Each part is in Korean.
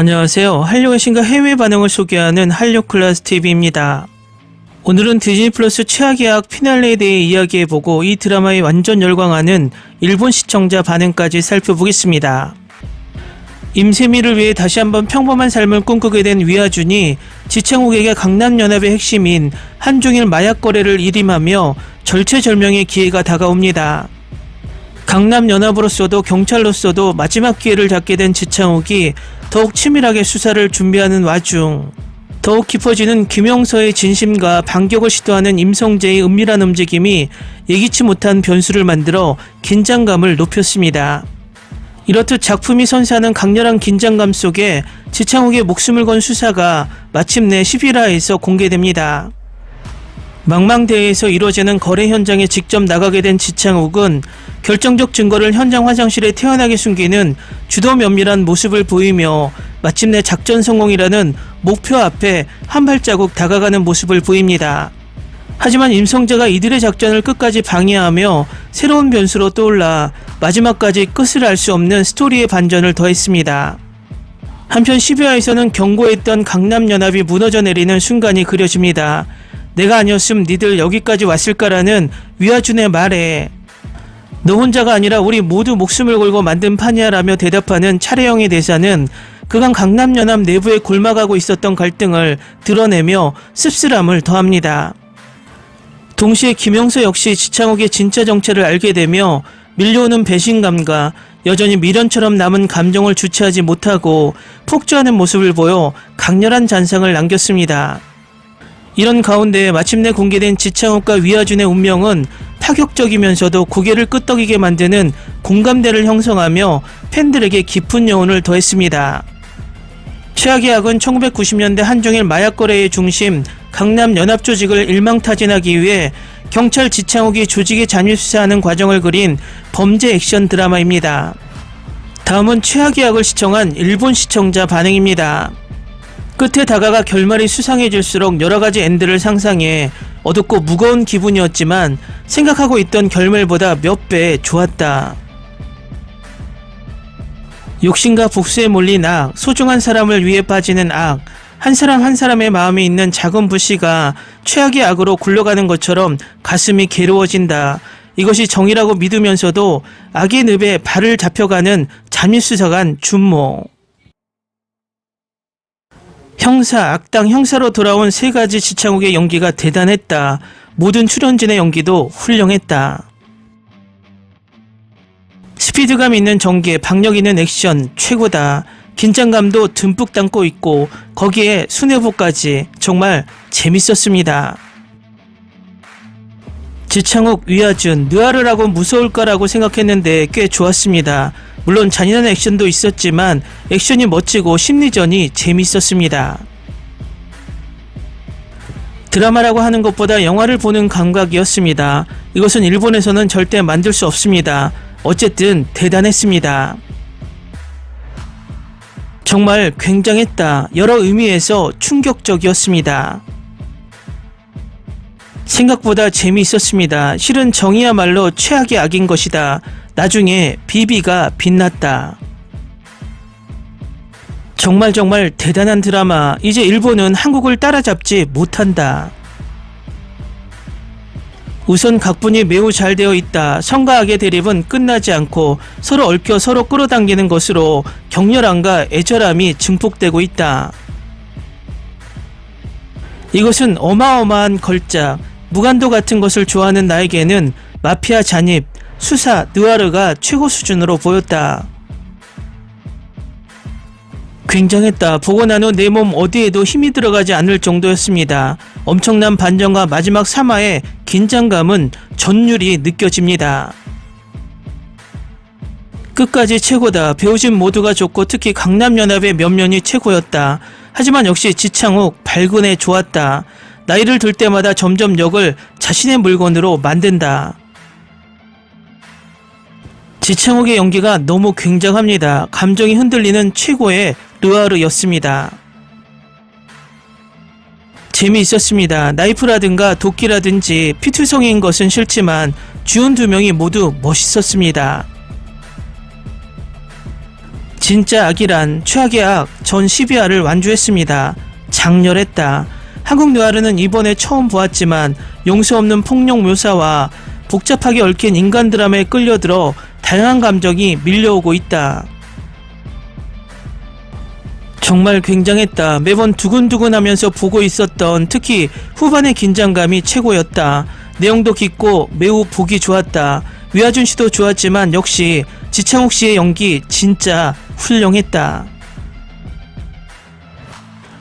안녕하세요. 한류의 신과 해외 반응을 소개하는 한류클라스TV입니다. 오늘은 디즈니 플러스 최악의 악 피날레에 대해 이야기해보고 이 드라마에 완전 열광하는 일본 시청자 반응까지 살펴보겠습니다. 임세미를 위해 다시 한번 평범한 삶을 꿈꾸게 된 위아준이 지창욱에게 강남연합의 핵심인 한중일 마약 거래를 일임하며 절체절명의 기회가 다가옵니다. 강남연합으로서도 경찰로서도 마지막 기회를 잡게 된 지창욱이 더욱 치밀하게 수사를 준비하는 와중 더욱 깊어지는 김영서의 진심과 반격을 시도하는 임성재의 은밀한 움직임이 예기치 못한 변수를 만들어 긴장감을 높였습니다. 이렇듯 작품이 선사하는 강렬한 긴장감 속에 지창욱의 목숨을 건 수사가 마침내 11화에서 공개됩니다. 망망대해에서 이루어지는 거래 현장에 직접 나가게 된 지창욱은 결정적 증거를 현장 화장실에 태연하게 숨기는 주도 면밀한 모습을 보이며 마침내 작전 성공이라는 목표 앞에 한 발자국 다가가는 모습을 보입니다. 하지만 임성재가 이들의 작전을 끝까지 방해하며 새로운 변수로 떠올라 마지막까지 끝을 알 수 없는 스토리의 반전을 더했습니다. 한편 12화에서는 경고했던 강남연합이 무너져 내리는 순간이 그려집니다. 내가 아니었음 니들 여기까지 왔을까라는 위아준의 말에 너 혼자가 아니라 우리 모두 목숨을 걸고 만든 판이야 라며 대답하는 차례영의 대사는 그간 강남연합 내부에 골마가고 있었던 갈등을 드러내며 씁쓸함을 더합니다. 동시에 김영서 역시 지창욱의 진짜 정체를 알게 되며 밀려오는 배신감과 여전히 미련처럼 남은 감정을 주체하지 못하고 폭주하는 모습을 보여 강렬한 잔상을 남겼습니다. 이런 가운데 마침내 공개된 지창욱과 위아준의 운명은 파격적이면서도 고개를 끄덕이게 만드는 공감대를 형성하며 팬들에게 깊은 여운을 더했습니다. 최악의 악은 1990년대 한중일 마약 거래의 중심 강남연합 조직을 일망타진하기 위해 경찰 지창욱이 조직에 잠입 수사하는 과정을 그린 범죄 액션 드라마입니다. 다음은 최악의 악을 시청한 일본 시청자 반응입니다. 끝에 다가가 결말이 수상해질수록 여러가지 엔드를 상상해 어둡고 무거운 기분이었지만 생각하고 있던 결말보다 몇 배 좋았다. 욕심과 복수에 몰린 악, 소중한 사람을 위해 빠지는 악, 한 사람 한 사람의 마음에 있는 작은 불씨가 최악의 악으로 굴러가는 것처럼 가슴이 괴로워진다. 이것이 정의라고 믿으면서도 악의 늪에 발을 잡혀가는 잠입수사관 준모. 형사, 악당, 형사로 돌아온 세 가지 지창욱의 연기가 대단했다. 모든 출연진의 연기도 훌륭했다. 스피드감 있는 전개, 박력 있는 액션 최고다. 긴장감도 듬뿍 담고 있고 거기에 수뇌부까지 정말 재밌었습니다. 지창욱, 위아준, 느와르라고 무서울 거라고 생각했는데 꽤 좋았습니다. 물론 잔인한 액션도 있었지만 액션이 멋지고 심리전이 재밌었습니다. 드라마라고 하는 것보다 영화를 보는 감각이었습니다. 이것은 일본에서는 절대 만들 수 없습니다. 어쨌든 대단했습니다. 정말 굉장했다. 여러 의미에서 충격적이었습니다. 생각보다 재미있었습니다. 실은 정의야말로 최악의 악인 것이다. 나중에 비비가 빛났다. 정말 대단한 드라마. 이제 일본은 한국을 따라잡지 못한다. 우선 각본이 매우 잘 되어 있다. 성과 악의 대립은 끝나지 않고 서로 얽혀 서로 끌어당기는 것으로 격렬함과 애절함이 증폭되고 있다. 이것은 어마어마한 걸작. 무간도 같은 것을 좋아하는 나에게는 마피아 잔입, 수사, 느와르가 최고 수준으로 보였다. 굉장했다. 보고 난 후 내 몸 어디에도 힘이 들어가지 않을 정도였습니다. 엄청난 반전과 마지막 3화의 긴장감은 전율이 느껴집니다. 끝까지 최고다. 배우진 모두가 좋고 특히 강남연합의 면면이 최고였다. 하지만 역시 지창욱 발군에 좋았다. 나이를 들 때마다 점점 역을 자신의 물건으로 만든다. 지창욱의 연기가 너무 굉장합니다. 감정이 흔들리는 최고의 느와르였습니다. 재미있었습니다. 나이프라든가 도끼라든지 피투성이인 것은 싫지만 주연 두 명이 모두 멋있었습니다. 진짜 악이란 최악의 악 전 12화를 완주했습니다. 장렬했다. 한국 느와르는 이번에 처음 보았지만 용서 없는 폭력 묘사와 복잡하게 얽힌 인간 드라마에 끌려들어 다양한 감정이 밀려오고 있다. 정말 굉장했다. 매번 두근두근하면서 보고 있었던 특히 후반의 긴장감이 최고였다. 내용도 깊고 매우 보기 좋았다. 위아준 씨도 좋았지만 역시 지창욱 씨의 연기 진짜 훌륭했다.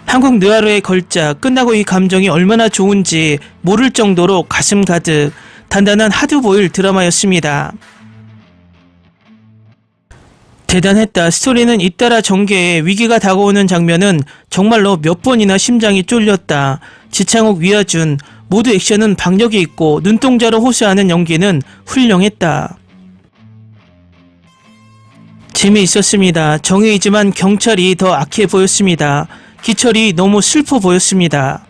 한국 느와르의 걸작, 끝나고 이 감정이 얼마나 좋은지 모를 정도로 가슴 가득 단단한 하드보일 드라마였습니다. 대단했다. 스토리는 잇따라 전개에 위기가 다가오는 장면은 정말로 몇 번이나 심장이 쫄렸다. 지창욱, 위아준 모두 액션은 박력이 있고 눈동자로 호소하는 연기는 훌륭했다. 재미있었습니다. 정의이지만 경찰이 더 악해 보였습니다. 기철이 너무 슬퍼 보였습니다.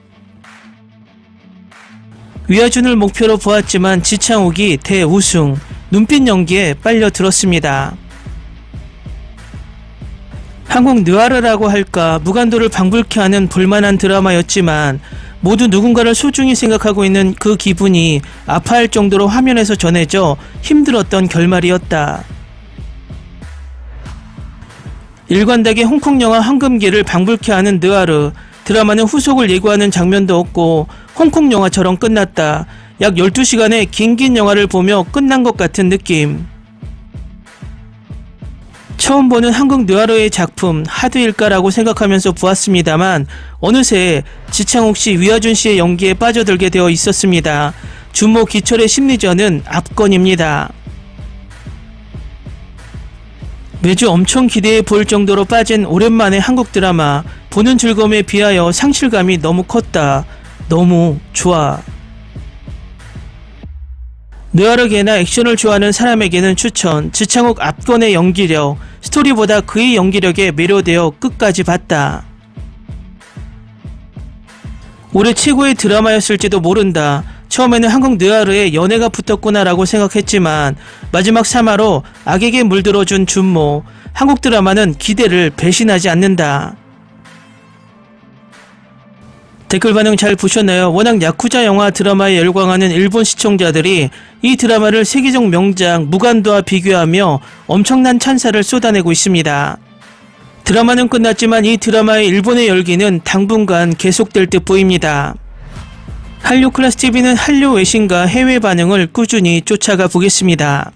위아준을 목표로 보았지만 지창욱이 대우승, 눈빛 연기에 빨려들었습니다. 한국 느와르라고 할까 무간도를 방불케 하는 볼만한 드라마였지만 모두 누군가를 소중히 생각하고 있는 그 기분이 아파할 정도로 화면에서 전해져 힘들었던 결말이었다. 일관되게 홍콩 영화 황금기를 방불케 하는 느와르, 드라마는 후속을 예고하는 장면도 없고 홍콩 영화처럼 끝났다. 약 12시간의 긴 영화를 보며 끝난 것 같은 느낌. 처음 보는 한국 느와르의 작품 하드일까라고 생각하면서 보았습니다만 어느새 지창욱 씨, 위아준 씨의 연기에 빠져들게 되어 있었습니다. 준모 기철의 심리전은 압권입니다. 매주 엄청 기대해 볼 정도로 빠진 오랜만의 한국 드라마, 보는 즐거움에 비하여 상실감이 너무 컸다. 너무 좋아. 느와르계나 액션을 좋아하는 사람에게는 추천. 지창욱 압권의 연기력, 스토리보다 그의 연기력에 매료되어 끝까지 봤다. 올해 최고의 드라마였을지도 모른다. 처음에는 한국 느와르에 연애가 붙었구나라고 생각했지만 마지막 3화로 악에게 물들어준 준모. 한국 드라마는 기대를 배신하지 않는다. 댓글 반응 잘 보셨나요? 워낙 야쿠자 영화 드라마에 열광하는 일본 시청자들이 이 드라마를 세계적 명작 무간도와 비교하며 엄청난 찬사를 쏟아내고 있습니다. 드라마는 끝났지만 이 드라마의 일본의 열기는 당분간 계속될 듯 보입니다. 한류 클래스 TV는 한류 외신과 해외 반응을 꾸준히 쫓아가 보겠습니다.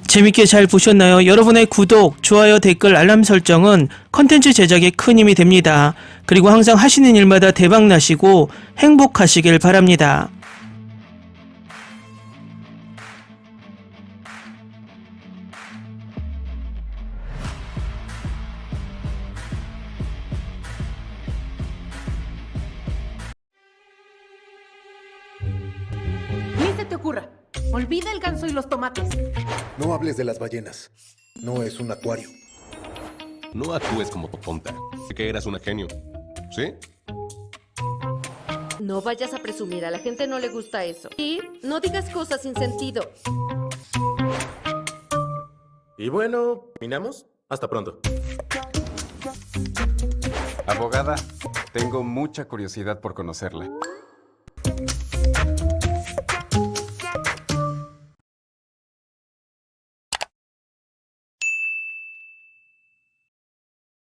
재밌게 잘 보셨나요? 여러분의 구독, 좋아요, 댓글, 알람 설정은 컨텐츠 제작에 큰 힘이 됩니다. 그리고 항상 하시는 일마다 대박 나시고 행복하시길 바랍니다. Ni se te ocurra. Olvida el ganso y los tomates. No hables de las ballenas. No es un acuario. No actúes como tonta. Que eras una genio. ¿Sí? No vayas a presumir, a la gente no le gusta eso. Y no digas cosas sin sentido. Y bueno, ¿terminamos? Hasta pronto. Abogada, tengo mucha curiosidad por conocerla.